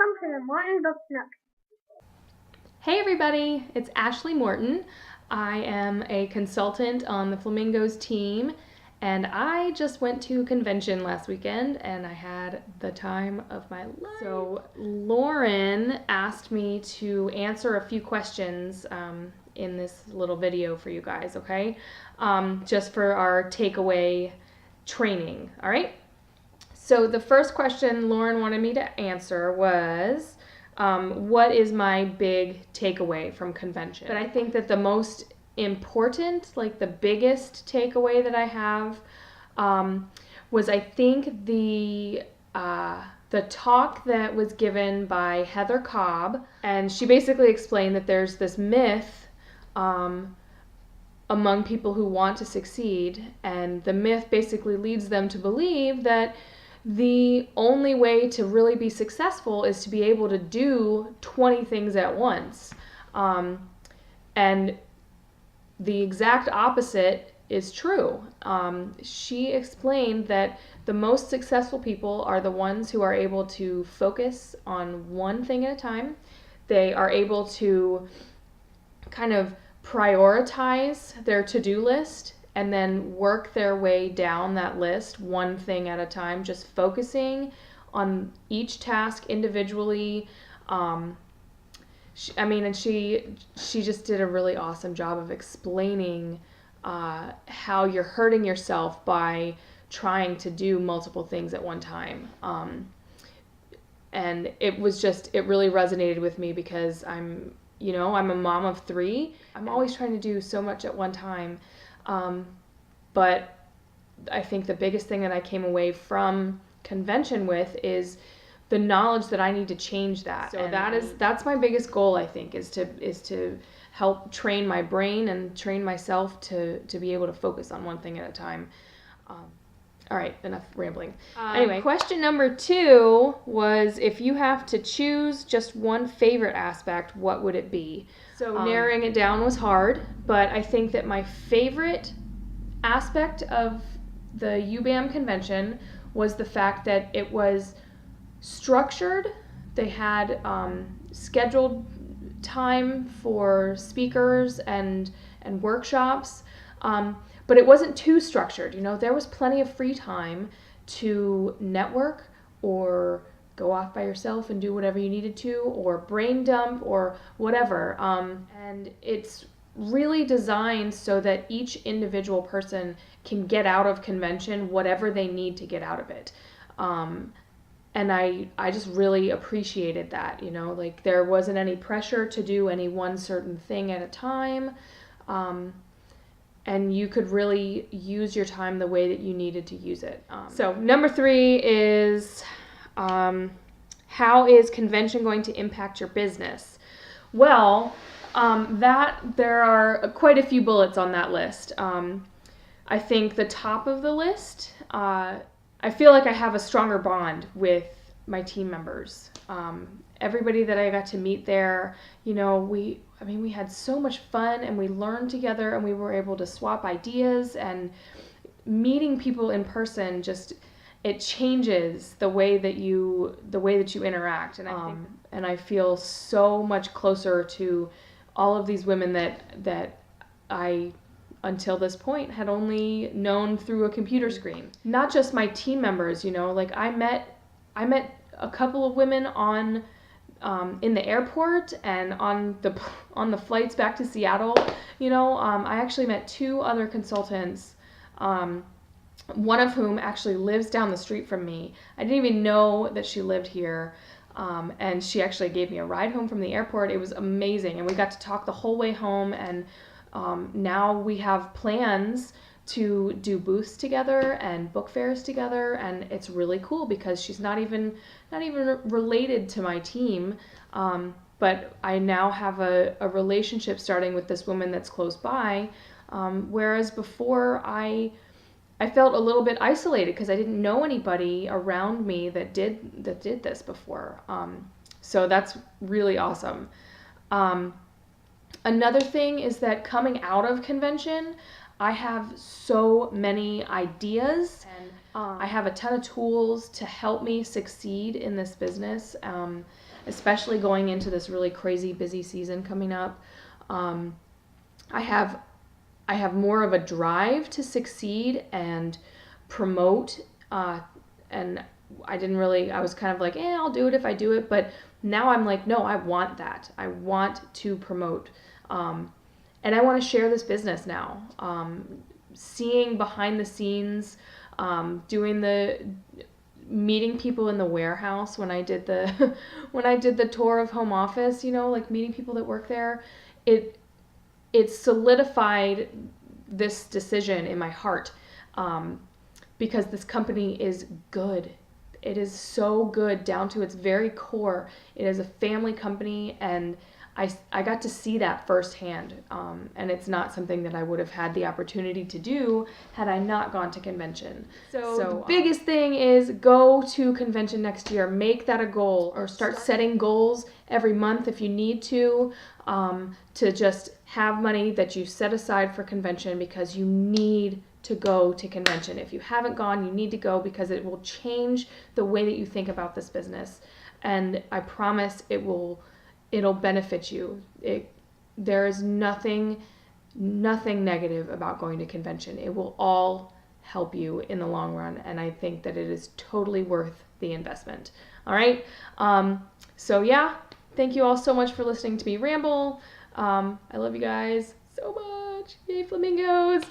Welcome to the Morton Book Nook. Hey everybody, it's Ashley Morton. I am a consultant on the Flamingos team, and I just went to a convention last weekend and I had the time of my life. So Lauren asked me to answer a few questions in this little video for you guys, okay? Just for our takeaway training, all right? So the first question Lauren wanted me to answer was, what is my big takeaway from convention? But I think that the most important, like the biggest takeaway that I have, was I think the talk that was given by Heather Cobb, and she basically explained that there's this myth among people who want to succeed, and the myth basically leads them to believe that the only way to really be successful is to be able to do 20 things at once. And the exact opposite is true. She explained that the most successful people are the ones who are able to focus on one thing at a time. They are able to kind of prioritize their to-do list and then work their way down that list one thing at a time, just focusing on each task individually. She just did a really awesome job of explaining how you're hurting yourself by trying to do multiple things at one time. And it really resonated with me because I'm a mom of 3. I'm always trying to do so much at one time. But I think the biggest thing that I came away from convention with is the knowledge that I need to change that. So that's my biggest goal, I think, is to help train my brain and train myself to be able to focus on one thing at a time. All right, enough rambling. Anyway, question number 2 was, if you have to choose just one favorite aspect, what would it be? So narrowing it down was hard, but I think that my favorite aspect of the UBAM convention was the fact that it was structured. They had scheduled time for speakers and workshops, but it wasn't too structured. There was plenty of free time to network or go off by yourself and do whatever you needed to, or brain dump or whatever. And it's really designed so that each individual person can get out of convention whatever they need to get out of it. And I just really appreciated that, like there wasn't any pressure to do any one certain thing at a time. And you could really use your time the way that you needed to use it. So number 3 is, how is convention going to impact your business? Well, there are quite a few bullets on that list. I think the top of the list, I feel like I have a stronger bond with my team members. Everybody that I got to meet there, we had so much fun and we learned together and we were able to swap ideas, and meeting people in person it changes the way that you interact. And I feel so much closer to all of these women that I, until this point, had only known through a computer screen. Not just my team members, like I met a couple of women in the airport and on the flights back to Seattle. I actually met 2 other consultants, one of whom actually lives down the street from me. I didn't even know that she lived here. And she actually gave me a ride home from the airport. It was amazing. And we got to talk the whole way home. And now we have plans to do booths together and book fairs together. And it's really cool because she's not even related to my team. But I now have a relationship starting with this woman that's close by. Whereas before I felt a little bit isolated because I didn't know anybody around me that did this before. So that's really awesome. Another thing is that coming out of convention, I have so many ideas, and I have a ton of tools to help me succeed in this business, especially going into this really crazy busy season coming up. I have more of a drive to succeed and promote, and I was kind of like, I'll do it if I do it, but now I'm like, no, I want that. I want to promote, and I want to share this business now. Seeing behind the scenes, meeting people in the warehouse when I did the tour of home office, like meeting people that work there, it solidified this decision in my heart, because this company is good. It is so good down to its very core. It is a family company, and I got to see that firsthand, and it's not something that I would have had the opportunity to do had I not gone to convention. So the biggest thing is go to convention next year. Make that a goal, or start setting goals every month if you need to just have money that you set aside for convention, because you need to go to convention. If you haven't gone, you need to go, because it will change the way that you think about this business, and I promise it'll benefit you. There is nothing negative about going to convention. It will all help you in the long run, and I think that it is totally worth the investment. All right. So yeah, thank you all so much for listening to me ramble. I love you guys so much. Yay, flamingos.